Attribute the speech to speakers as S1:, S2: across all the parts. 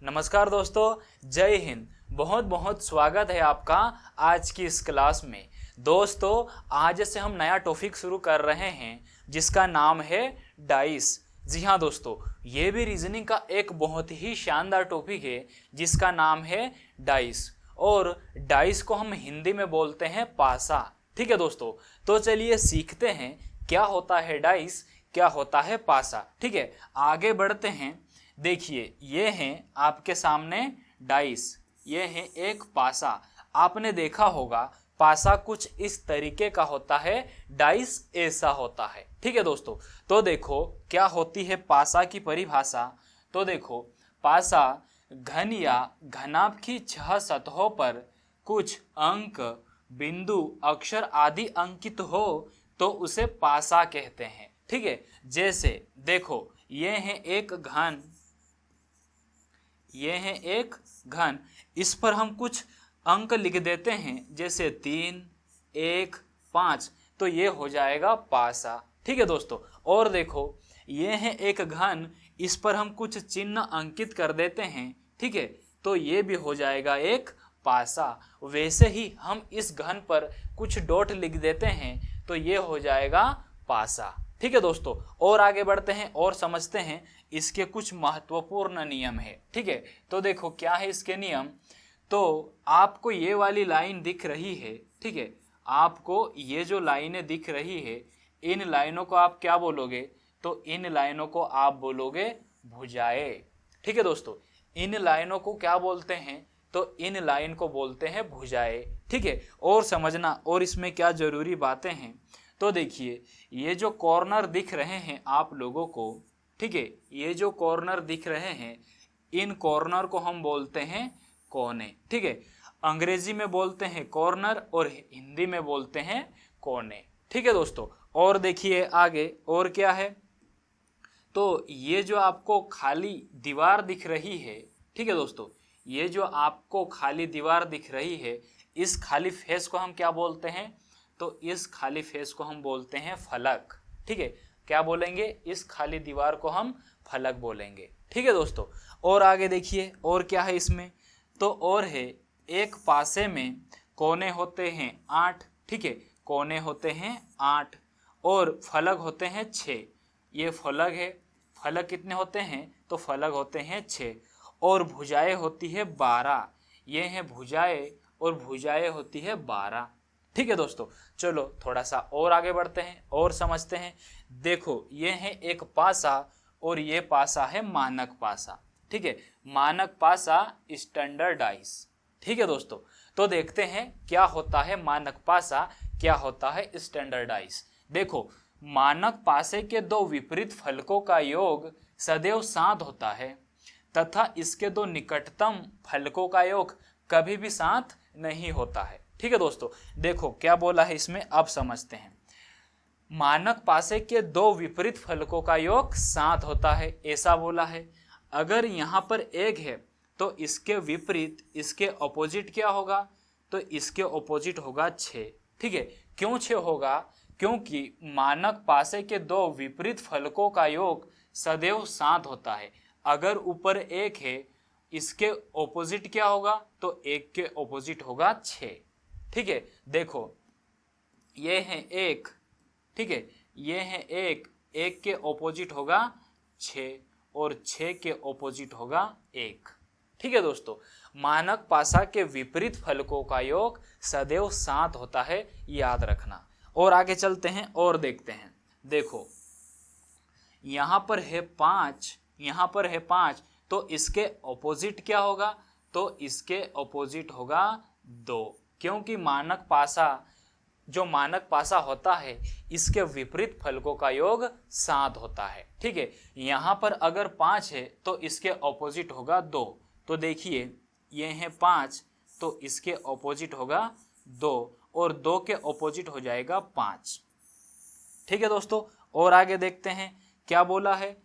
S1: नमस्कार दोस्तों, जय हिंद। बहुत बहुत स्वागत है आपका आज की इस क्लास में। दोस्तों, आज से हम नया टॉपिक शुरू कर रहे हैं जिसका नाम है डाइस। जी हाँ दोस्तों, ये भी रीजनिंग का एक बहुत ही शानदार टॉपिक है जिसका नाम है डाइस। और डाइस को हम हिंदी में बोलते हैं पासा। ठीक है दोस्तों, तो चलिए सीखते हैं क्या होता है डाइस, क्या होता है पासा। ठीक है, आगे बढ़ते हैं। देखिए, ये हैं आपके सामने डाइस, ये है एक पासा। आपने देखा होगा पासा कुछ इस तरीके का होता है, डाइस ऐसा होता है। ठीक है दोस्तों, तो देखो क्या होती है पासा की परिभाषा। तो देखो, पासा घन या घनाभ की 6 सतहों पर कुछ अंक, बिंदु, अक्षर आदि अंकित हो तो उसे पासा कहते हैं। ठीक है, जैसे देखो ये है एक घन, ये है एक घन, इस पर हम कुछ अंक लिख देते हैं जैसे 3, 1, 5, तो ये हो जाएगा पासा। ठीक है दोस्तों, और देखो ये है एक घन, इस पर हम कुछ चिन्ह अंकित कर देते हैं। ठीक है, तो ये भी हो जाएगा एक पासा। वैसे ही हम इस घन पर कुछ डॉट लिख देते हैं तो ये हो जाएगा पासा। ठीक है दोस्तों, और आगे बढ़ते हैं और समझते हैं इसके कुछ महत्वपूर्ण नियम है। ठीक है, तो देखो क्या है इसके नियम। तो आपको ये वाली लाइन दिख रही है, ठीक है, आपको ये जो लाइनें दिख रही है, इन लाइनों को आप क्या बोलोगे? तो इन लाइनों को आप बोलोगे भुजाएं। ठीक है दोस्तों, इन लाइनों को क्या बोलते हैं? तो इन लाइन को बोलते हैं भुजाएं। ठीक है, और समझना, और इसमें क्या जरूरी बातें हैं। तो देखिए, ये जो कॉर्नर दिख रहे हैं आप लोगों को, ठीक है, ये जो कॉर्नर दिख रहे हैं, इन कॉर्नर को हम बोलते हैं कोने। ठीक है, अंग्रेजी में बोलते हैं कॉर्नर और हिंदी में बोलते हैं कोने। ठीक है दोस्तों, और देखिए आगे और क्या है। तो ये जो आपको खाली दीवार दिख रही है, ठीक है दोस्तों, ये जो आपको खाली दीवार दिख रही है, इस खाली फेस को हम क्या बोलते हैं? तो इस खाली फेस को हम बोलते हैं फलक। ठीक है, क्या बोलेंगे? इस खाली दीवार को हम फलक बोलेंगे। ठीक है दोस्तों, और आगे देखिए और क्या है इसमें। तो और है, एक पासे में कोने होते हैं 8। ठीक है, कोने होते हैं 8 और फलक होते हैं 6। ये फलक है, फलक कितने होते हैं? तो फलक होते हैं 6, और भुजाएं होती है 12। ये हैं भुजाएं, और भुजाएं होती है 12। ठीक है दोस्तों, चलो थोड़ा सा और आगे बढ़ते हैं और समझते हैं। देखो ये है एक पासा, और ये पासा है मानक पासा। ठीक है, मानक पासा स्टैंडर्ड डाइस। ठीक है दोस्तों, तो देखते हैं क्या होता है मानक पासा, क्या होता है स्टैंडर्ड डाइस। देखो, मानक पासे के दो विपरीत फलकों का योग सदैव 7 होता है तथा इसके दो निकटतम फलकों का योग कभी भी 7 नहीं होता है। ठीक है दोस्तों, देखो क्या बोला है इसमें, अब समझते हैं। मानक पासे के दो विपरीत फलकों का योग 7 होता है, ऐसा बोला है। अगर यहाँ पर 1 है तो इसके विपरीत, इसके ऑपोजिट क्या होगा? तो इसके ऑपोजिट होगा 6। ठीक है, क्यों 6 होगा? क्योंकि मानक पासे के दो विपरीत फलकों का योग सदैव 7 होता है। अगर ऊपर 1 है, इसके ऑपोजिट क्या होगा? तो 1 के ऑपोजिट होगा 6। ठीक है, देखो ये है 1, ठीक है, ये है 1, 1 के ऑपोजिट होगा 6, और 6 के ऑपोजिट होगा 1। ठीक है दोस्तों, मानक पासा के विपरीत फलकों का योग सदैव 7 होता है, याद रखना। और आगे चलते हैं और देखते हैं। देखो यहां पर है 5, यहां पर है 5, तो इसके ऑपोजिट क्या होगा? तो इसके ऑपोजिट होगा 2, क्योंकि मानक पासा, जो मानक पासा होता है, इसके विपरीत फलकों का योग 7 होता है। ठीक है, यहां पर अगर 5 है तो इसके ऑपोजिट होगा 2। तो देखिए ये है 5, तो इसके ऑपोजिट होगा 2, और 2 के ऑपोजिट हो जाएगा 5। ठीक है दोस्तों, और आगे देखते हैं क्या बोला है।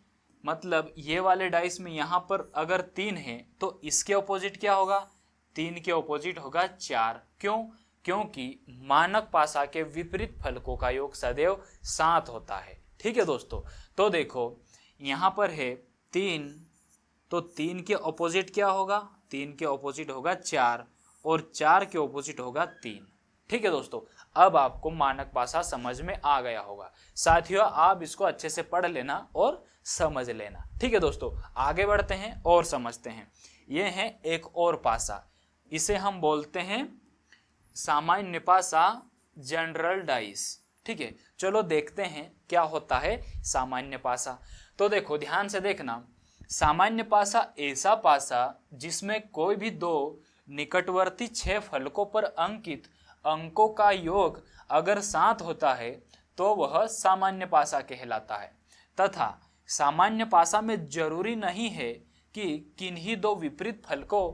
S1: मतलब ये वाले डाइस में यहां पर अगर 3 है तो इसके ऑपोजिट क्या होगा? 3 के ऑपोजिट होगा 4। क्यों? क्योंकि मानक पासा के विपरीत फलकों का योग सदैव 7 होता है। ठीक है दोस्तों, तो देखो यहां पर है 3, तो 3 के ऑपोजिट क्या होगा, 3 के ऑपोजिट होगा 4 और 4 के ऑपोजिट होगा 3। ठीक है दोस्तों, अब आपको मानक भाषा समझ में आ गया होगा। साथियों आप इसको अच्छे से पढ़ लेना और समझ लेना। ठीक है दोस्तों, आगे बढ़ते हैं और समझते हैं। ये है एक और पासा, इसे हम बोलते हैं सामान्य पासा, जनरल डाइस। ठीक है, चलो देखते हैं क्या होता है सामान्य पासा। तो देखो ध्यान से देखना, सामान्य पासा ऐसा पासा जिसमें कोई भी दो निकटवर्ती 6 फलकों पर अंकित अंकों का योग अगर 7 होता है तो वह सामान्य पासा कहलाता है। तथा सामान्य पासा में जरूरी नहीं है कि किन्हीं दो विपरीत फलकों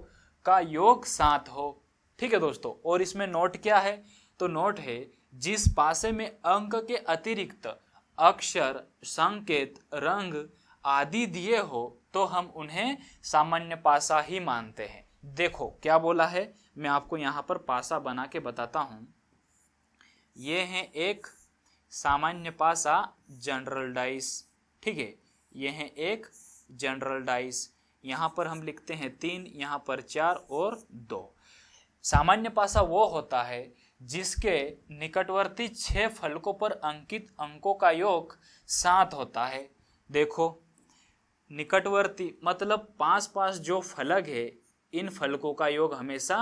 S1: का योग 7 हो। ठीक है दोस्तों, और इसमें नोट क्या है, तो नोट है जिस पासे में अंक के अतिरिक्त अक्षर, संकेत, रंग आदि दिए हो तो हम उन्हें सामान्य पासा ही मानते हैं। देखो क्या बोला है, मैं आपको यहाँ पर पासा बना के बताता हूँ। ये है एक सामान्य पासा, जनरल डाइस। ठीक है, ये है एक जनरल डाइस। यहाँ पर हम लिखते हैं 3, यहाँ पर 4 और 2। सामान्य पासा वो होता है जिसके निकटवर्ती 6 फलकों पर अंकित अंकों का योग 7 होता है। देखो निकटवर्ती मतलब 5 जो फलक है, इन फलकों का योग हमेशा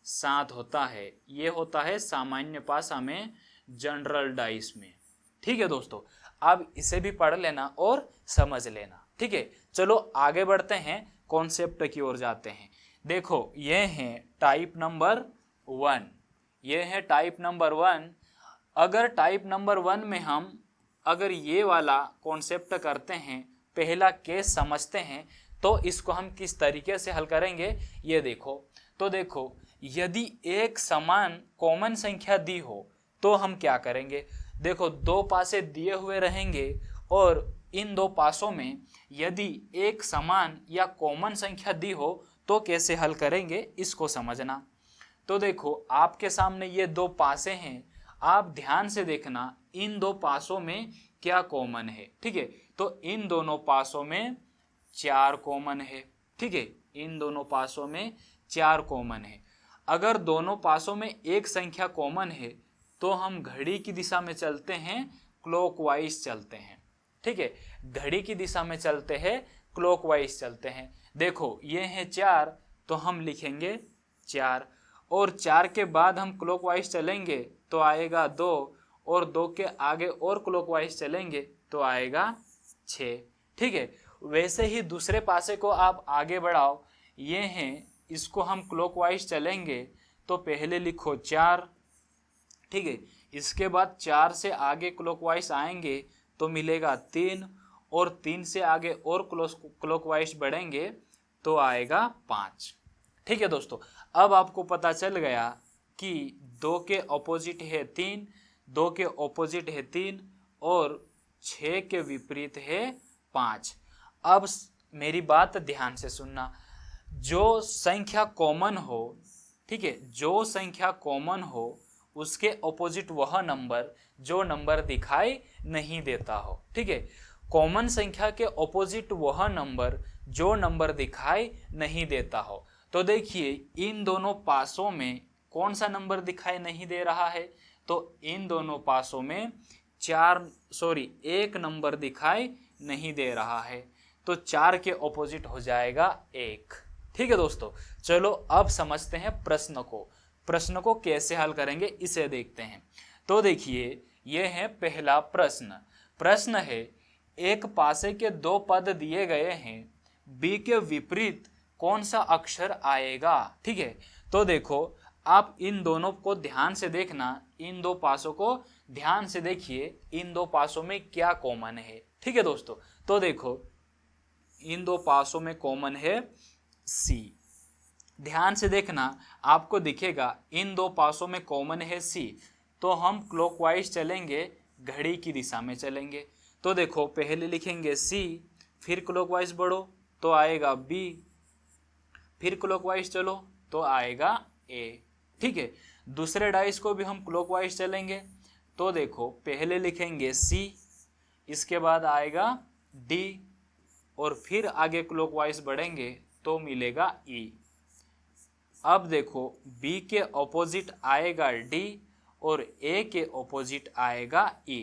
S1: 7 होता है। ये होता है सामान्य पासा में, जनरल डाइस में। ठीक है दोस्तों, अब इसे भी पढ़ लेना और समझ लेना। ठीक है, चलो आगे बढ़ते हैं, कॉन्सेप्ट की ओर जाते हैं। देखो ये है टाइप नंबर 1, ये है टाइप नंबर 1। अगर टाइप नंबर 1 में हम अगर ये वाला कॉन्सेप्ट करते हैं, पहला केस समझते हैं, तो इसको हम किस तरीके से हल करेंगे ये देखो। तो देखो यदि एक समान कॉमन संख्या दी हो तो हम क्या करेंगे। देखो 2 पासे दिए हुए रहेंगे और इन 2 पासों में यदि एक समान या कॉमन संख्या दी हो तो कैसे हल करेंगे इसको समझना। तो देखो आपके सामने ये 2 पासे हैं, आप ध्यान से देखना इन 2 पासों में क्या कॉमन है। ठीक है, तो इन दोनों पासों में 4 कॉमन है। ठीक है, इन दोनों पासों में 4 कॉमन है। अगर दोनों पासों में एक संख्या कॉमन है तो हम घड़ी की दिशा में चलते हैं, क्लॉकवाइज चलते हैं। ठीक है, घड़ी की दिशा में चलते हैं, क्लॉकवाइज चलते हैं। देखो ये है 4, तो हम लिखेंगे 4 और 4 के बाद हम क्लॉकवाइज चलेंगे तो आएगा 2 और 2 के आगे और क्लॉकवाइज चलेंगे तो आएगा 6। ठीक है, वैसे ही दूसरे पासे को आप आगे बढ़ाओ, ये हैं, इसको हम क्लॉकवाइज चलेंगे तो पहले लिखो 4। ठीक है, इसके बाद 4 से आगे क्लॉकवाइज आएंगे तो मिलेगा 3 और 3 से आगे और क्लॉकवाइज बढ़ेंगे तो आएगा 5। ठीक है दोस्तों, अब आपको पता चल गया कि 2 के ऑपोजिट है 3, 2 के ऑपोजिट है 3 और 6 के विपरीत है 5। अब मेरी बात ध्यान से सुनना, जो संख्या कॉमन हो, ठीक है, जो संख्या कॉमन हो उसके ऑपोजिट वह नंबर जो नंबर दिखाई नहीं देता हो। ठीक है, कॉमन संख्या के ऑपोजिट वह नंबर जो नंबर दिखाई नहीं देता हो। तो देखिए इन दोनों पासों में कौन सा नंबर दिखाई नहीं दे रहा है, तो इन दोनों पासों में एक नंबर दिखाई नहीं दे रहा है, तो 4 के ऑपोजिट हो जाएगा 1। ठीक है दोस्तों, चलो अब समझते हैं प्रश्न को कैसे हल करेंगे इसे देखते हैं। तो देखिए ये है पहला प्रश्न है एक पासे के 2 पद दिए गए हैं, बी के विपरीत कौन सा अक्षर आएगा। ठीक है, तो देखो आप इन दोनों को ध्यान से देखना, इन 2 पासों को ध्यान से देखिए, इन 2 पासों में क्या कॉमन है। ठीक है दोस्तों, तो देखो इन 2 पासों में कॉमन है सी। ध्यान से देखना आपको दिखेगा इन 2 पासों में कॉमन है सी, तो हम क्लॉकवाइज चलेंगे, घड़ी की दिशा में चलेंगे। तो देखो पहले लिखेंगे सी, फिर क्लॉकवाइज बढ़ो तो आएगा बी, फिर क्लॉकवाइज चलो तो आएगा ए। ठीक है, दूसरे डाइस को भी हम क्लॉकवाइज चलेंगे, तो देखो पहले लिखेंगे सी, इसके बाद आएगा डी और फिर आगे क्लॉकवाइज बढ़ेंगे तो मिलेगा E। अब देखो B के ऑपोजिट आएगा D और A के ऑपोजिट आएगा E।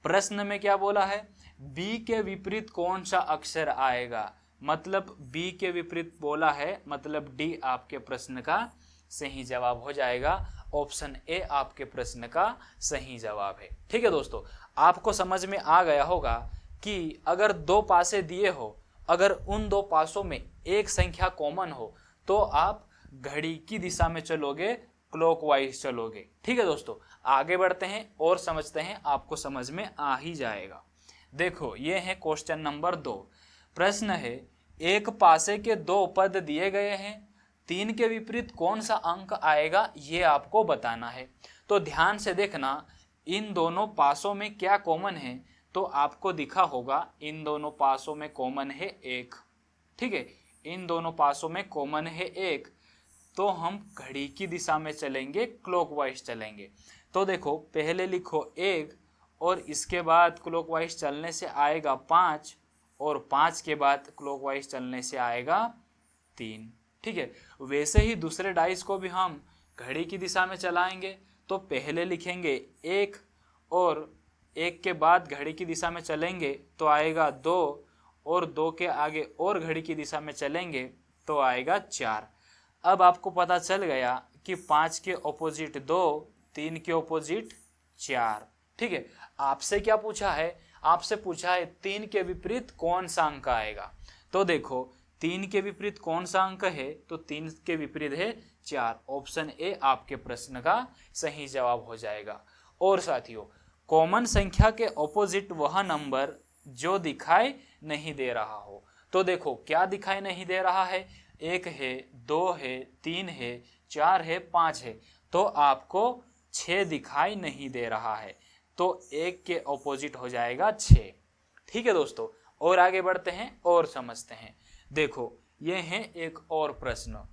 S1: प्रश्न में क्या बोला है, B के विपरीत कौन सा अक्षर आएगा, मतलब B के विपरीत बोला है, मतलब D आपके प्रश्न का सही जवाब हो जाएगा। ऑप्शन ए आपके प्रश्न का सही जवाब है। ठीक है दोस्तों, आपको समझ में आ गया होगा कि अगर दो पासे दिए हो, अगर उन दो पासों में एक संख्या कॉमन हो तो आप घड़ी की दिशा में चलोगे, क्लॉकवाइज चलोगे। ठीक है दोस्तों, आगे बढ़ते हैं और समझते हैं, आपको समझ में आ ही जाएगा। देखो ये है क्वेश्चन नंबर 2। प्रश्न है, एक पासे के दो पद दिए गए हैं, 3 के विपरीत कौन सा अंक आएगा ये आपको बताना है। तो ध्यान से देखना, इन दोनों पासों में क्या कॉमन है, तो आपको दिखा होगा इन दोनों पासों में कॉमन है 1। ठीक है, इन दोनों पासों में कॉमन है 1, तो हम घड़ी की दिशा में चलेंगे, क्लॉकवाइज चलेंगे। तो देखो पहले लिखो 1 और इसके बाद क्लॉकवाइज चलने से आएगा 5 और 5 के बाद क्लॉकवाइज चलने से आएगा 3। ठीक है, वैसे ही दूसरे डाइस को भी हम घड़ी की दिशा में चलाएंगे। तो पहले लिखेंगे 1 और 1 के बाद घड़ी की दिशा में चलेंगे तो आएगा 2 और 2 के आगे और घड़ी की दिशा में चलेंगे तो आएगा 4। अब आपको पता चल गया कि 5 के ऑपोजिट 2, 3 के ऑपोजिट 4। ठीक है, आपसे क्या पूछा है, आपसे पूछा है 3 के विपरीत कौन सा अंक आएगा। तो देखो 3 के विपरीत कौन सा अंक है, तो 3 के विपरीत है 4। ऑप्शन ए आपके प्रश्न का सही जवाब हो जाएगा। और साथियों, कॉमन संख्या के ऑपोजिट वह नंबर जो दिखाई नहीं दे रहा हो। तो देखो क्या दिखाई नहीं दे रहा है, 1 है, 2 है, 3 है, 4 है, 5 है, तो आपको 6 दिखाई नहीं दे रहा है, तो 1 के ऑपोजिट हो जाएगा 6। ठीक है दोस्तों, और आगे बढ़ते हैं और समझते हैं। देखो ये है एक और प्रश्न,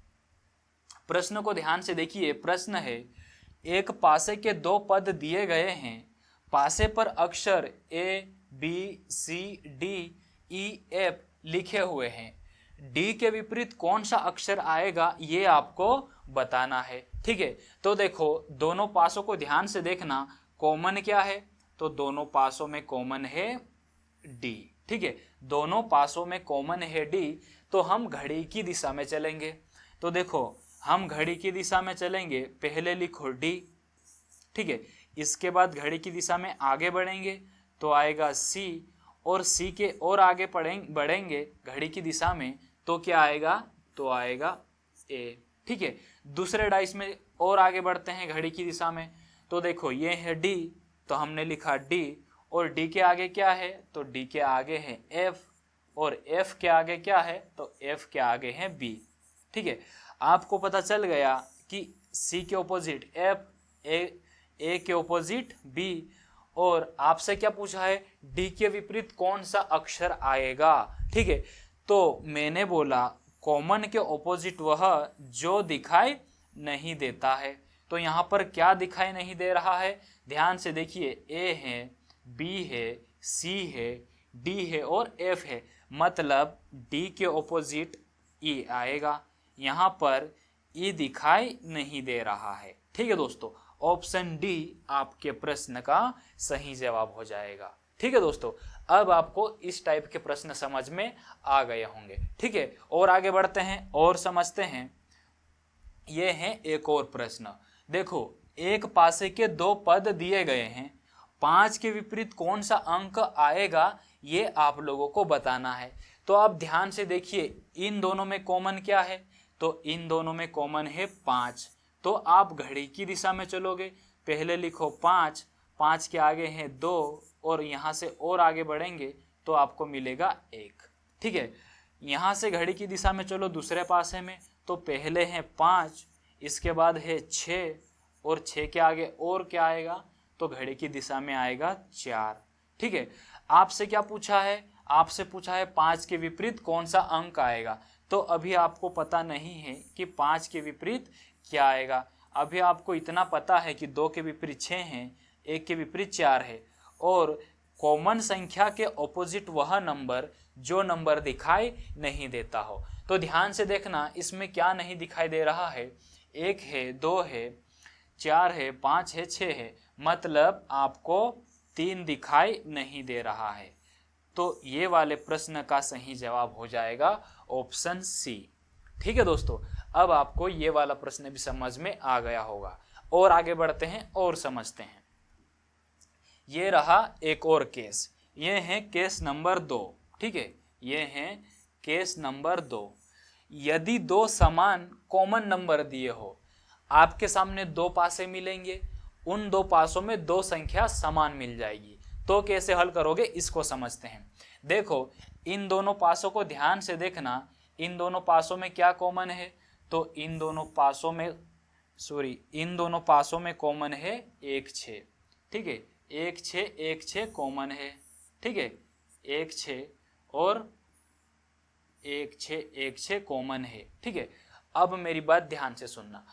S1: प्रश्न को ध्यान से देखिए। प्रश्न है, एक पासे के दो पद दिए गए हैं, पासे पर अक्षर A, B, C, D, E, F लिखे हुए हैं, D के विपरीत कौन सा अक्षर आएगा ये आपको बताना है। ठीक है, तो देखो दोनों पासों को ध्यान से देखना, कॉमन क्या है, तो दोनों पासों में कॉमन है D। ठीक है, दोनों पासों में कॉमन है D, तो हम घड़ी की दिशा में चलेंगे। तो देखो हम घड़ी की दिशा में चलेंगे, पहले लिखो D। ठीक है, इसके बाद घड़ी की दिशा में आगे बढ़ेंगे तो आएगा C, और C के और आगे बढ़ेंगे घड़ी की दिशा में तो क्या आएगा, तो आएगा A। ठीक है, दूसरे डाइस में और आगे बढ़ते हैं घड़ी की दिशा में। तो देखो ये है D, तो हमने लिखा D, और D के आगे क्या है, तो D के आगे है F, और F के आगे क्या है, तो F के आगे है B। ठीक है, आपको पता चल गया कि C के ऑपोजिट F, A के ऑपोजिट B, और आपसे क्या पूछा है, D के विपरीत कौन सा अक्षर आएगा। ठीक है, तो मैंने बोला कॉमन के ऑपोजिट वह जो दिखाई नहीं देता है। तो यहाँ पर क्या दिखाई नहीं दे रहा है, ध्यान से देखिए, A है, B है, C है, D है और F है, मतलब D के ऑपोजिट E आएगा। यहाँ पर E दिखाई नहीं दे रहा है। ठीक है दोस्तों, ऑप्शन डी आपके प्रश्न का सही जवाब हो जाएगा। ठीक है दोस्तों, अब आपको इस टाइप के प्रश्न समझ में आ गए होंगे। ठीक है, और आगे बढ़ते हैं और समझते हैं। ये है एक और प्रश्न, देखो एक पासे के दो पद दिए गए हैं, 5 के विपरीत कौन सा अंक आएगा ये आप लोगों को बताना है। तो आप ध्यान से देखिए, इन दोनों में कॉमन क्या है, तो इन दोनों में कॉमन है 5। तो आप घड़ी की दिशा में चलोगे, पहले लिखो 5, 5 के आगे है 2, और यहाँ से और आगे बढ़ेंगे तो आपको मिलेगा 1। ठीक है, यहाँ से घड़ी की दिशा में चलो दूसरे पासे में, तो पहले है 5, इसके बाद है 6, और 6 के आगे और क्या आएगा, तो घड़ी की दिशा में आएगा 4। ठीक है, आपसे क्या पूछा है, आपसे पूछा है 5 के विपरीत कौन सा अंक आएगा। तो अभी आपको पता नहीं है कि 5 के विपरीत क्या आएगा। अभी आपको इतना पता है कि 2 के विपरीत 6 हैं, 1 के विपरीत 4 है, और कॉमन संख्या के ऑपोजिट वह नंबर जो नंबर दिखाई नहीं देता हो। तो ध्यान से देखना, इसमें क्या नहीं दिखाई दे रहा है, 1 है, 2 है, 4 है, 5 है, 6 है, मतलब आपको 3 दिखाई नहीं दे रहा है। तो ये वाले प्रश्न का सही जवाब हो जाएगा ऑप्शन सी। ठीक है दोस्तों, अब आपको ये वाला प्रश्न भी समझ में आ गया होगा। और आगे बढ़ते हैं और समझते हैं। ये रहा एक और केस, ये है केस नंबर 2। ठीक है, ये है केस नंबर 2। यदि 2 समान कॉमन नंबर दिए हो, आपके सामने 2 पासे मिलेंगे, उन 2 पासों में 2 संख्या समान मिल जाएगी, तो कैसे हल करोगे इसको समझते हैं। देखो, इन दोनों पासों को ध्यान से देखना, इन दोनों पासों में क्या कॉमन है, तो इन दोनों पासों में कॉमन है 1 6। ठीक है, 1 6 1 6 कॉमन है। ठीक है, 1 6 और 1 6 1 6 कॉमन है। ठीक है, अब मेरी बात ध्यान से सुनना,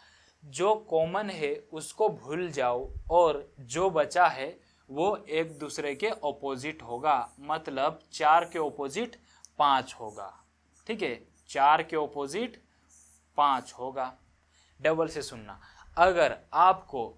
S1: जो कॉमन है उसको भूल जाओ और जो बचा है वो एक दूसरे के ऑपोजिट होगा, मतलब 4 के ऑपोजिट 5 होगा। ठीक है, 4 के ऑपोजिट 5 होगा। डबल से सुनना, अगर आपको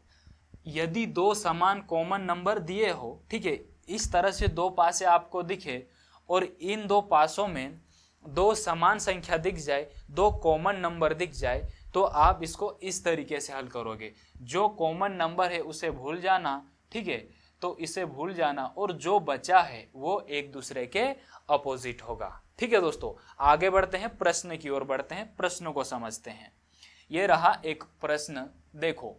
S1: यदि 2 समान कॉमन नंबर दिए हो, ठीक है, इस तरह से 2 पासे आपको दिखे और इन 2 पासों में 2 समान संख्या दिख जाए, 2 कॉमन नंबर दिख जाए, तो आप इसको इस तरीके से हल करोगे, जो कॉमन नंबर है उसे भूल जाना। ठीक है, तो इसे भूल जाना और जो बचा है वो एक दूसरे के अपोजिट होगा। ठीक है दोस्तों, आगे बढ़ते हैं, प्रश्न की ओर बढ़ते हैं, प्रश्नों को समझते हैं। ये रहा एक प्रश्न। देखो,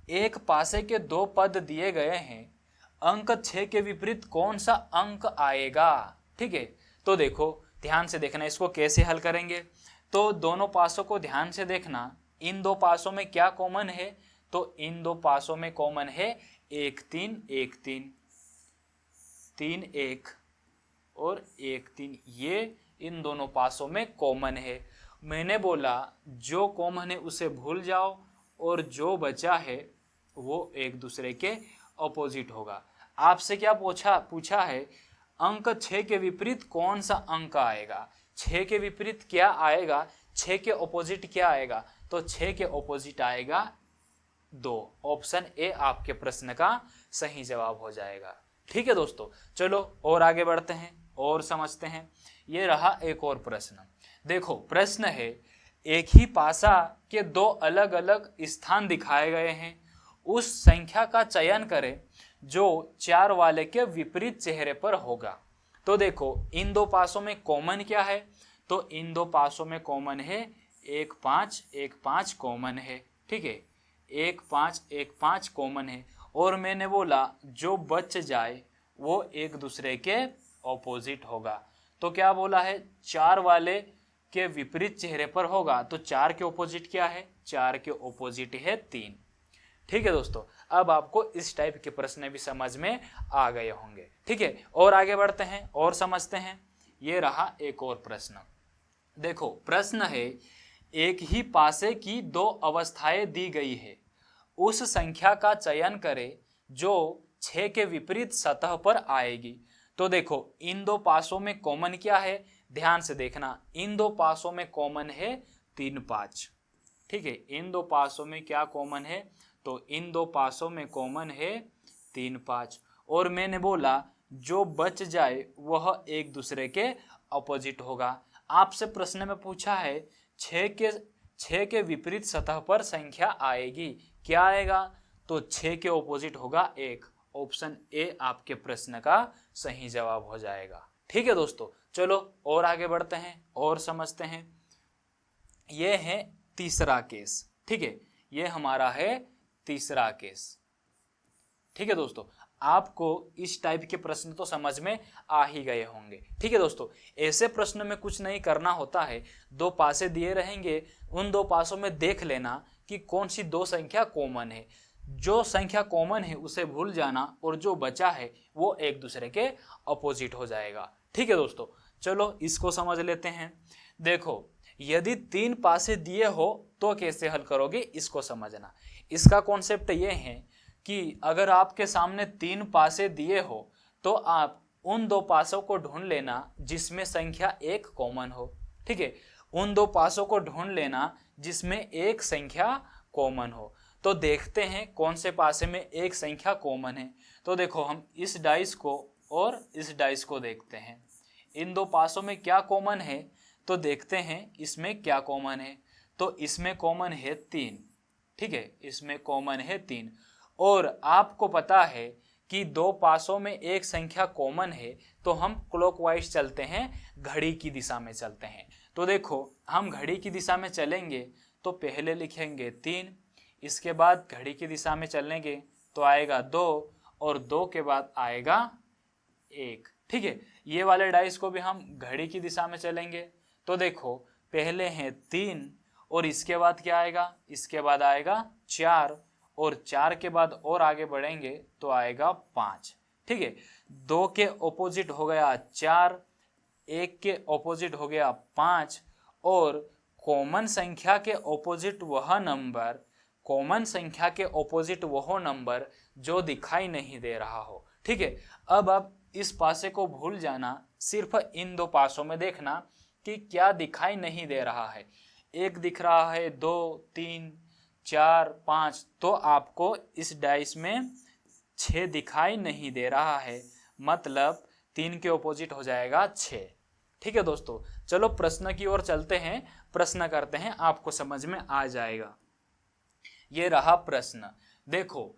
S1: एक पासे के 2 पद दिए गए हैं, अंक 6 के विपरीत कौन सा अंक आएगा। ठीक है, तो देखो ध्यान से देखना, इसको कैसे हल करेंगे। तो दोनों पासों को ध्यान से देखना, इन 2 पासों में क्या कॉमन है, तो इन 2 पासों में कॉमन है 1 3 1 3 3 1 और 1 3, ये इन दोनों पासों में कॉमन है। मैंने बोला जो कॉमन है उसे भूल जाओ और जो बचा है वो एक दूसरे के अपोजिट होगा। आपसे क्या पूछा है, अंक 6 के विपरीत कौन सा अंक आएगा। 6 के विपरीत क्या आएगा, 6 के ऑपोजिट क्या आएगा, तो 6 के ऑपोजिट आएगा 2। ऑप्शन ए आपके प्रश्न का सही जवाब हो जाएगा। ठीक है दोस्तों, चलो और आगे बढ़ते हैं और समझते हैं। ये रहा एक और प्रश्न। देखो, प्रश्न है, एक ही पासा के 2 अलग अलग स्थान दिखाए गए हैं, उस संख्या का चयन करें जो 4 वाले के विपरीत चेहरे पर होगा। तो देखो, इन 2 पासों में कॉमन क्या है, तो इन 2 पासों में कॉमन है 1 5 1 5 कॉमन है। ठीक है, 1 5 1 5 कॉमन है। और मैंने बोला जो बच जाए वो एक दूसरे के ऑपोजिट होगा। तो क्या बोला है, 4 वाले के विपरीत चेहरे पर होगा, तो 4 के ऑपोजिट क्या है, 4 के ऑपोजिट है 3। ठीक है दोस्तों, अब आपको इस टाइप के प्रश्न भी समझ में आ गए होंगे। ठीक है, और आगे बढ़ते हैं और समझते हैं। ये रहा एक और प्रश्न। देखो, प्रश्न है, एक ही पासे की 2 अवस्थाएं दी गई है, उस संख्या का चयन करें जो 6 के विपरीत सतह पर आएगी। तो देखो, इन 2 पासों में कॉमन क्या है, ध्यान से देखना, इन 2 पासों में कॉमन है 3 5। ठीक है, इन 2 पासों में क्या कॉमन है, तो इन 2 पासों में कॉमन है 3 5। और मैंने बोला जो बच जाए वह एक दूसरे के अपोजिट होगा। आपसे प्रश्न में पूछा है 6 के विपरीत सतह पर संख्या आएगी, क्या आएगा, तो 6 के ऑपोजिट होगा 1। ऑप्शन ए आपके प्रश्न का सही जवाब हो जाएगा। ठीक है दोस्तों, चलो और आगे बढ़ते हैं और समझते हैं। यह है तीसरा केस। ठीक है, यह हमारा है तीसरा केस। ठीक है दोस्तों, आपको इस टाइप के प्रश्न तो समझ में आ ही गए होंगे। ठीक है दोस्तों, ऐसे प्रश्न में कुछ नहीं करना होता है, 2 पासे दिए रहेंगे, उन 2 पासों में देख लेना कि कौन सी 2 संख्या कॉमन है, जो संख्या कॉमन है उसे भूल जाना और जो बचा है वो एक दूसरे के अपोजिट हो जाएगा। ठीक है दोस्तों, चलो इसको समझ लेते हैं। देखो, यदि 3 पासे दिए हो तो कैसे हल करोगे इसको समझना। इसका कॉन्सेप्ट ये है कि अगर आपके सामने 3 पासे दिए हो तो आप उन दो पासों को ढूंढ लेना जिसमें संख्या एक कॉमन हो। ठीक है, उन दो पासों को ढूंढ लेना जिसमें एक संख्या कॉमन हो। तो देखते हैं कौन से पासे में एक संख्या कॉमन है। तो देखो हम इस डाइस को और इस डाइस को देखते हैं, इन दो पासों में क्या कॉमन है। तो देखते हैं इसमें क्या कॉमन है। तो इसमें कॉमन है 3। ठीक है, इसमें कॉमन है 3। और आपको पता है कि दो पासों में एक संख्या कॉमन है, तो हम क्लॉकवाइज चलते हैं, घड़ी की दिशा में चलते हैं। तो देखो हम घड़ी की दिशा में चलेंगे तो पहले लिखेंगे 3, इसके बाद घड़ी की दिशा में चलेंगे तो आएगा 2, और 2 के बाद आएगा 1। ठीक है, ये वाले डाइस को भी हम घड़ी की दिशा में चलेंगे तो देखो पहले हैं 3 और इसके बाद क्या आएगा, इसके बाद आएगा 4, और 4 के बाद और आगे बढ़ेंगे तो आएगा 5। ठीक है, 2 के ऑपोजिट हो गया 4, 1 के ऑपोजिट हो गया 5, और कॉमन संख्या के ऑपोजिट वह नंबर, कॉमन संख्या के ऑपोजिट वह नंबर जो दिखाई नहीं दे रहा हो। ठीक है, अब इस पासे को भूल जाना, सिर्फ इन दो पासों में देखना कि क्या दिखाई नहीं दे रहा है। एक दिख रहा है, 2, 3, 4, 5, तो आपको इस डाइस में 6 दिखाई नहीं दे रहा है, मतलब 3 के ऑपोजिट हो जाएगा 6। ठीक है दोस्तों, चलो प्रश्न की ओर चलते हैं, प्रश्न करते हैं, आपको समझ में आ जाएगा। ये रहा प्रश्न। देखो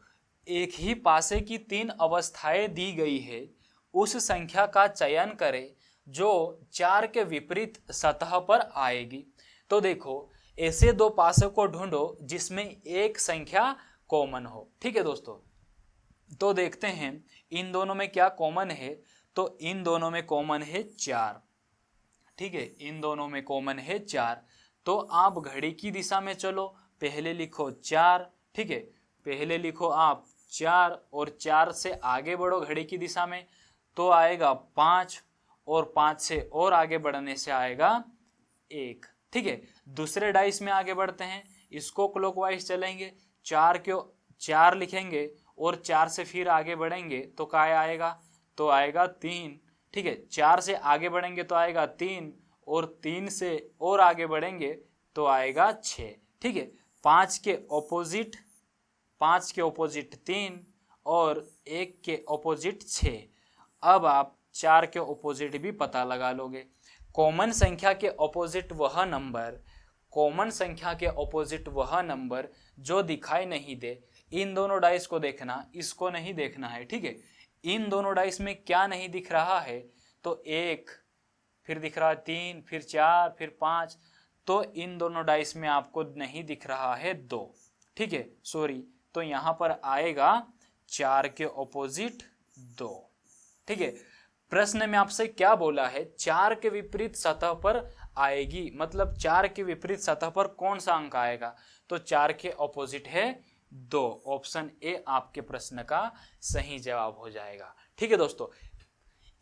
S1: एक ही पासे की 3 अवस्थाएं दी गई है, उस संख्या का चयन करें जो 4 के विपरीत सतह पर आएगी। तो देखो ऐसे दो पासों को ढूंढो जिसमें एक संख्या कॉमन हो। ठीक है दोस्तों, तो देखते हैं इन दोनों में क्या कॉमन है। तो इन दोनों में कॉमन है 4। ठीक है, इन दोनों में कॉमन है 4। तो आप घड़ी की दिशा में चलो, पहले लिखो 4। ठीक है, पहले लिखो आप 4 और 4 से आगे बढ़ो घड़ी की दिशा में तो आएगा 5, और 5 से और आगे बढ़ने से आएगा 1। ठीक है, दूसरे डाइस में आगे बढ़ते हैं, इसको क्लॉकवाइज चलेंगे, 4 लिखेंगे और 4 से फिर आगे बढ़ेंगे तो क्या आएगा, तो आएगा 3। ठीक है, 4 से आगे बढ़ेंगे तो आएगा 3, और 3 से और आगे बढ़ेंगे तो आएगा 6। ठीक है, 5 के ऑपोजिट 3 और 1 के ऑपोजिट 6। अब आप 4 के ऑपोजिट भी पता लगा लोगे। कॉमन संख्या के ऑपोजिट वह नंबर, कॉमन संख्या के ऑपोजिट वह नंबर जो दिखाई नहीं दे। इन दोनों डाइस को देखना, इसको नहीं देखना है। ठीक है, इन दोनों डाइस में क्या नहीं दिख रहा है, तो 1, फिर दिख रहा है 3, फिर 4, फिर 5, तो इन दोनों डाइस में आपको नहीं दिख रहा है 2। ठीक है, सॉरी, तो यहां पर आएगा 4 के ऑपोजिट 2। ठीक है, प्रश्न में आपसे क्या बोला है, 4 के विपरीत सतह पर आएगी, मतलब 4 के विपरीत सतह पर कौन सा अंक आएगा, तो 4 के ऑपोजिट है 2। ऑप्शन ए आपके प्रश्न का सही जवाब हो जाएगा। ठीक है दोस्तों,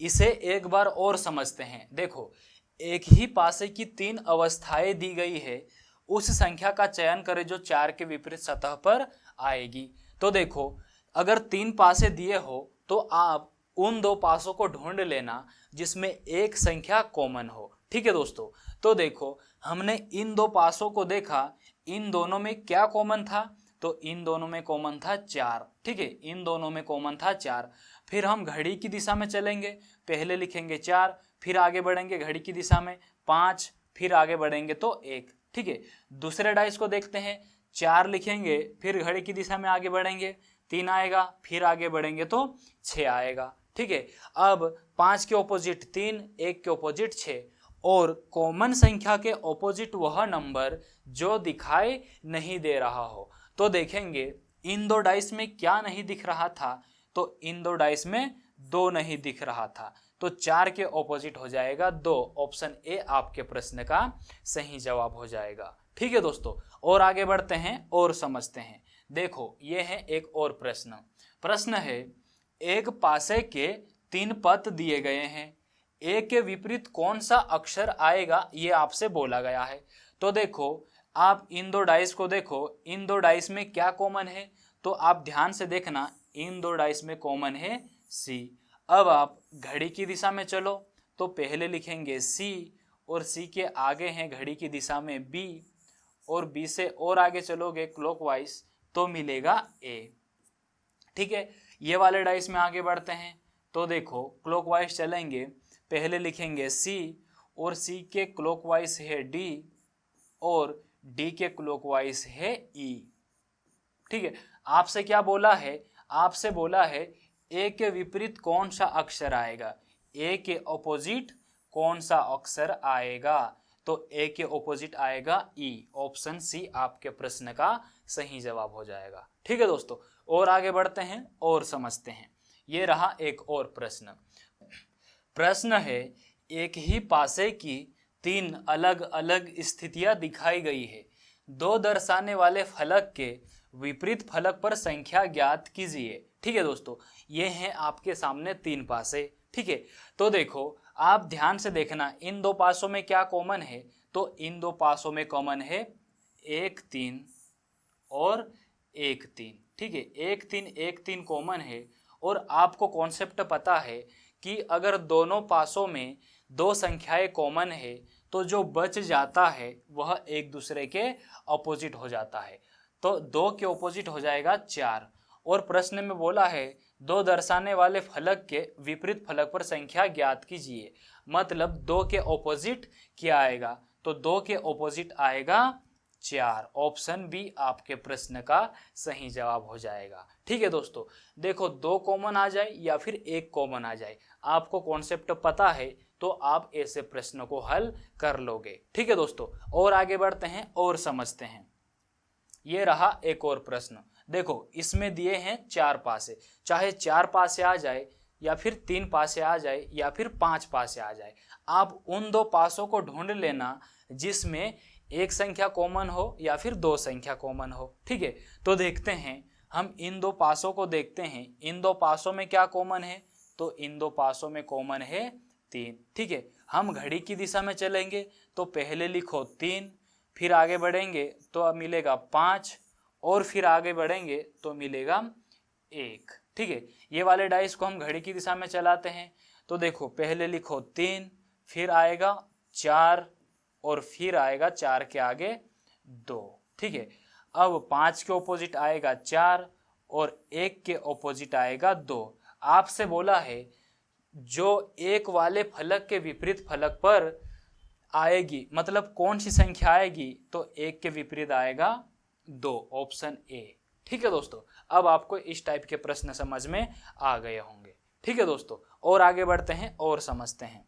S1: इसे एक बार और समझते हैं। देखो एक ही पासे की 3 अवस्थाएं दी गई है, उस संख्या का चयन करें जो 4 के विपरीत सतह पर आएगी। तो देखो अगर 3 पासे दिए हो तो आप उन दो पासों को ढूंढ लेना जिसमें एक संख्या कॉमन हो। ठीक है दोस्तों, तो देखो हमने इन दो पासों को देखा, इन दोनों में क्या कॉमन था, तो इन दोनों में कॉमन था 4। ठीक है, इन दोनों में कॉमन था 4। फिर हम घड़ी की दिशा में चलेंगे, पहले लिखेंगे 4, फिर आगे बढ़ेंगे घड़ी की दिशा में 5, फिर आगे बढ़ेंगे तो 1। ठीक है, दूसरे डाइस को देखते हैं, 4 लिखेंगे, फिर घड़ी की दिशा में आगे बढ़ेंगे 3 आएगा, फिर आगे बढ़ेंगे तो 6 आएगा। ठीक है, अब 5 के ऑपोजिट 3, 1 के ऑपोजिट 6, और कॉमन संख्या के ऑपोजिट वह नंबर जो दिखाई नहीं दे रहा हो। तो देखेंगे इन दो डाइस में क्या नहीं दिख रहा था, तो इन दो डाइस में 2 नहीं दिख रहा था, तो 4 के ऑपोजिट हो जाएगा 2। ऑप्शन ए आपके प्रश्न का सही जवाब हो जाएगा। ठीक है दोस्तों, और आगे बढ़ते हैं और समझते हैं। देखो ये है एक और प्रश्न है, एक पासे के 3 पद दिए गए हैं, एक के विपरीत कौन सा अक्षर आएगा ये आपसे बोला गया है। तो देखो आप इन दो डाइस को देखो, इन दो डाइस में क्या कॉमन है, तो आप ध्यान से देखना, इन दो डाइस में कॉमन है सी। अब आप घड़ी की दिशा में चलो तो पहले लिखेंगे C और C के आगे हैं घड़ी की दिशा में B और B से और आगे चलोगे क्लॉकवाइज तो मिलेगा A। ठीक है, ये वाले डाइस में आगे बढ़ते हैं तो देखो क्लॉकवाइज चलेंगे, पहले लिखेंगे C और C के क्लॉकवाइज है D और D के क्लॉकवाइज है E। ठीक है, आपसे क्या बोला है, आपसे बोला है A के विपरीत कौन सा अक्षर आएगा, A के ऑपोजिट कौन सा अक्षर आएगा, तो A के ऑपोजिट आएगा E। ऑप्शन C आपके प्रश्न का सही जवाब हो जाएगा। ठीक है दोस्तों, और आगे बढ़ते हैं और समझते हैं। ये रहा एक और प्रश्न। प्रश्न है, एक ही पासे की 3 अलग अलग स्थितियां दिखाई गई है, 2 दर्शाने वाले फलक के विपरीत फलक पर संख्या ज्ञात कीजिए। ठीक है दोस्तों, ये हैं आपके सामने 3 पासे। ठीक है, तो देखो आप ध्यान से देखना इन 2 पासों में क्या कॉमन है, तो इन 2 पासों में कॉमन है 1 3 और 1 3। ठीक है, 1 3 1 3 कॉमन है और आपको कॉन्सेप्ट पता है कि अगर दोनों पासों में 2 संख्याएं कॉमन है तो जो बच जाता है वह एक दूसरे के अपोजिट हो जाता है, तो 2 के अपोजिट हो जाएगा 4। और प्रश्न में बोला है 2 दर्शाने वाले फलक के विपरीत फलक पर संख्या ज्ञात कीजिए, मतलब 2 के अपोजिट क्या आएगा, तो 2 के अपोजिट आएगा 4। ऑप्शन बी आपके प्रश्न का सही जवाब हो जाएगा। ठीक है दोस्तों, देखो 2 कॉमन आ जाए या फिर 1 कॉमन आ जाए, आपको कॉन्सेप्ट पता है तो आप ऐसे प्रश्नों को हल कर लोगे। ठीक है दोस्तों, और आगे बढ़ते हैं और समझते हैं। ये रहा एक और प्रश्न। देखो इसमें दिए हैं 4 पासे, चाहे 4 पासे आ जाए या फिर 3 पासे आ जाए या फिर 5 पासे आ जाए, आप उन 2 पासों को ढूंढ लेना जिसमें एक संख्या कॉमन हो या फिर 2 संख्या कॉमन हो। ठीक है, तो देखते हैं, हम इन 2 पासों को देखते हैं, इन 2 पासों में क्या कॉमन है, तो इन 2 पासों में कॉमन है 3। ठीक है, हम घड़ी की दिशा में चलेंगे तो पहले लिखो 3, फिर आगे बढ़ेंगे तो अब मिलेगा 5 और फिर आगे बढ़ेंगे तो मिलेगा 1। ठीक है, ये वाले डाइस को हम घड़ी की दिशा में चलाते हैं तो देखो पहले लिखो 3, फिर आएगा 4 और फिर आएगा 4 के आगे 2। ठीक है, अब 5 के ऑपोजिट आएगा 4 और 1 के ऑपोजिट आएगा 2। आपसे बोला है जो 1 वाले फलक के विपरीत फलक पर आएगी, मतलब कौन सी संख्या आएगी, तो 1 के विपरीत आएगा 2। Option A. ठीक है दोस्तों, अब आपको इस टाइप के प्रश्न समझ में आ गए होंगे। ठीक है दोस्तों, और आगे बढ़ते हैं और समझते हैं।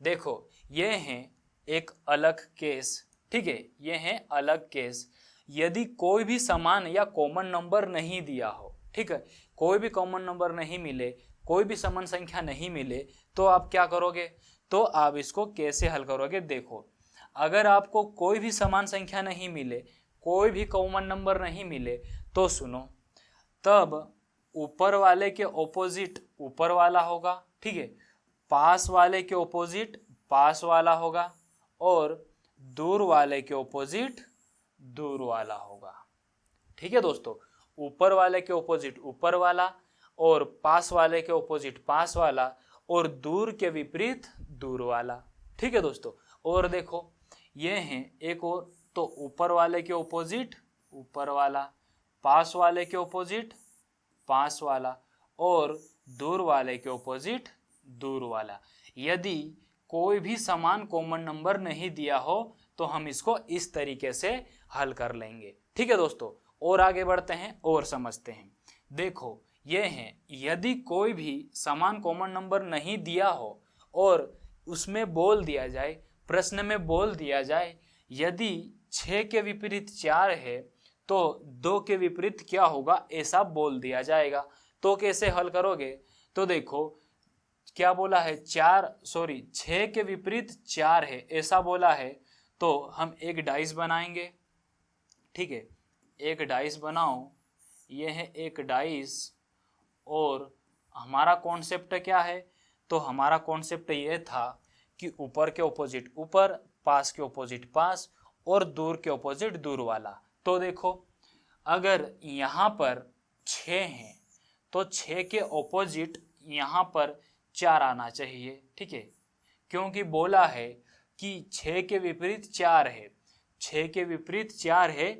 S1: देखो ये है एक अलग केस। ठीक है, ये है अलग केस। यदि कोई भी समान या कॉमन नंबर नहीं दिया हो, ठीक है, कोई भी कॉमन नंबर नहीं मिले, कोई भी समान संख्या नहीं मिले, तो आप क्या करोगे, तो आप इसको कैसे हल करोगे। देखो अगर आपको कोई भी समान संख्या नहीं मिले, कोई भी कॉमन नंबर नहीं मिले, तो सुनो, तब ऊपर वाले के ऑपोजिट ऊपर वाला होगा। ठीक है, पास वाले के ऑपोजिट पास वाला होगा और दूर वाले के ऑपोजिट दूर वाला होगा। ठीक है दोस्तों, ऊपर वाले के ऑपोजिट ऊपर वाला और पास वाले के ऑपोजिट पास वाला और दूर के विपरीत दूर वाला। ठीक है दोस्तों, और देखो ये हैं एक और, तो ऊपर वाले के ऑपोजिट ऊपर वाला, पास वाले के ऑपोजिट पास वाला और दूर वाले के ऑपोजिट दूर वाला। यदि कोई भी समान कॉमन नंबर नहीं दिया हो तो हम इसको इस तरीके से हल कर लेंगे। ठीक है दोस्तों, और आगे बढ़ते हैं और समझते हैं। देखो ये है, यदि कोई भी समान कॉमन नंबर नहीं दिया हो और उसमें बोल दिया जाए, प्रश्न में बोल दिया जाए, यदि 6 के विपरीत 4 है तो 2 के विपरीत क्या होगा, ऐसा बोल दिया जाएगा। तो कैसे हल करोगे, तो देखो क्या बोला है, 6 के विपरीत 4 है ऐसा बोला है, तो हम एक डाइस बनाएंगे। ठीक है, एक डाइस बनाओ, ये है एक डाइस, और हमारा कॉन्सेप्ट क्या है, तो हमारा कॉन्सेप्ट ये था कि ऊपर के ऑपोजिट ऊपर, पास के ऑपोजिट पास और दूर के ऑपोजिट दूर वाला। तो देखो अगर यहाँ पर 6 हैं तो 6 के ऑपोजिट यहाँ पर 4 आना चाहिए। ठीक है, क्योंकि बोला है कि 6 के विपरीत 4 है, 6 के विपरीत 4 है।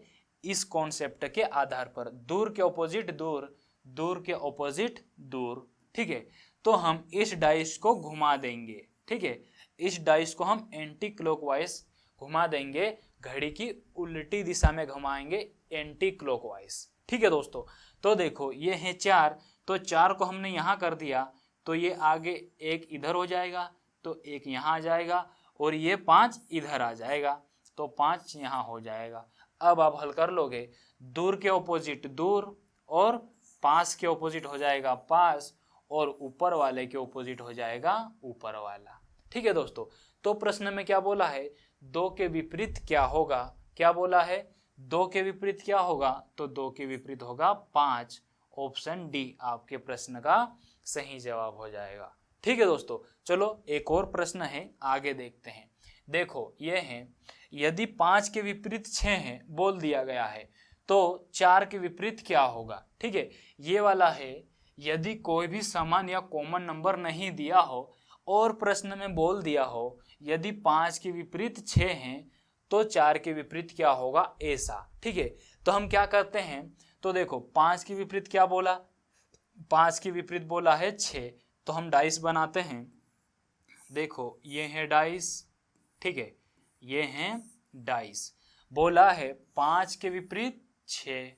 S1: इस कॉन्सेप्ट के आधार पर दूर के ऑपोजिट दूर, दूर के ऑपोजिट दूर। ठीक है, तो हम इस डाइस को घुमा देंगे। ठीक है, इस डाइस को हम एंटी क्लॉकवाइज घुमा देंगे, घड़ी की उल्टी दिशा में घुमाएंगे, एंटी क्लॉकवाइज। ठीक है दोस्तों, तो देखो ये है 4, तो 4 को हमने यहाँ कर दिया, तो ये आगे एक इधर हो जाएगा, तो एक यहाँ आ जाएगा, और ये 5 इधर आ जाएगा, तो 5 यहाँ हो जाएगा। अब आप हल कर लोगे, दूर के ऑपोजिट दूर और पास के ऑपोजिट हो जाएगा पास, और ऊपर वाले के ऑपोजिट हो जाएगा ऊपर वाला। ठीक है दोस्तों, तो प्रश्न में क्या बोला है, 2 के विपरीत क्या होगा, क्या बोला है, 2 के विपरीत क्या होगा, तो 2 के विपरीत होगा 5। ऑप्शन डी आपके प्रश्न का सही जवाब हो जाएगा। ठीक है दोस्तों, चलो एक और प्रश्न है, आगे देखते हैं। देखो ये है, यदि 5 के विपरीत 6 है बोल दिया गया है, तो 4 के विपरीत क्या होगा। ठीक है, ये वाला है, यदि कोई भी समान या कॉमन नंबर नहीं दिया हो और प्रश्न में बोल दिया हो यदि 5 के विपरीत 6 हैं तो 4 के विपरीत क्या होगा, ऐसा। ठीक है, तो हम क्या करते हैं, तो देखो 5 के विपरीत क्या बोला, 5 के विपरीत बोला है 6, तो हम डाइस बनाते हैं। देखो ये है डाइस, ठीक है, ये हैं डाइस। बोला है 5 के विपरीत 6,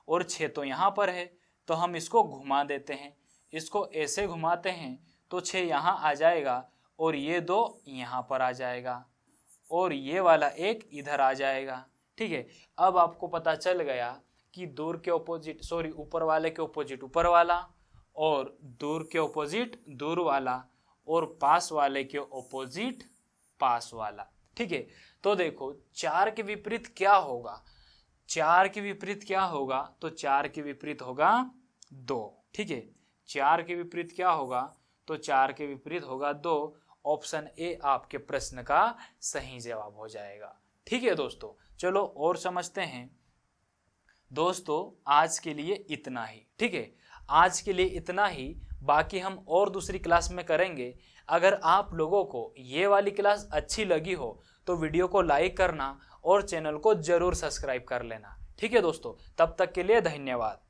S1: और 6 तो यहाँ पर है, तो हम इसको घुमा देते हैं, इसको ऐसे घुमाते हैं तो 6 यहाँ आ जाएगा, और ये 2 यहाँ पर आ जाएगा, और ये वाला एक इधर आ जाएगा। ठीक है, अब आपको पता चल गया कि दूर के ऑपोजिट, सॉरी ऊपर वाले के ऑपोजिट ऊपर वाला, और दूर के ऑपोजिट दूर वाला, और पास वाले के ऑपोजिट पास वाला। ठीक है, तो देखो 4 के विपरीत क्या होगा, 4 के विपरीत क्या होगा, तो 4 के विपरीत होगा 2। ठीक है, 4 के विपरीत क्या होगा, तो 4 के विपरीत होगा 2। ऑप्शन ए आपके प्रश्न का सही जवाब हो जाएगा। ठीक है दोस्तों, चलो और समझते हैं। दोस्तों आज के लिए इतना ही। ठीक है, आज के लिए इतना ही, बाकी हम और दूसरी क्लास में करेंगे। अगर आप लोगों को ये वाली क्लास अच्छी लगी हो तो वीडियो को लाइक करना और चैनल को जरूर सब्सक्राइब कर लेना। ठीक है दोस्तों, तब तक के लिए धन्यवाद।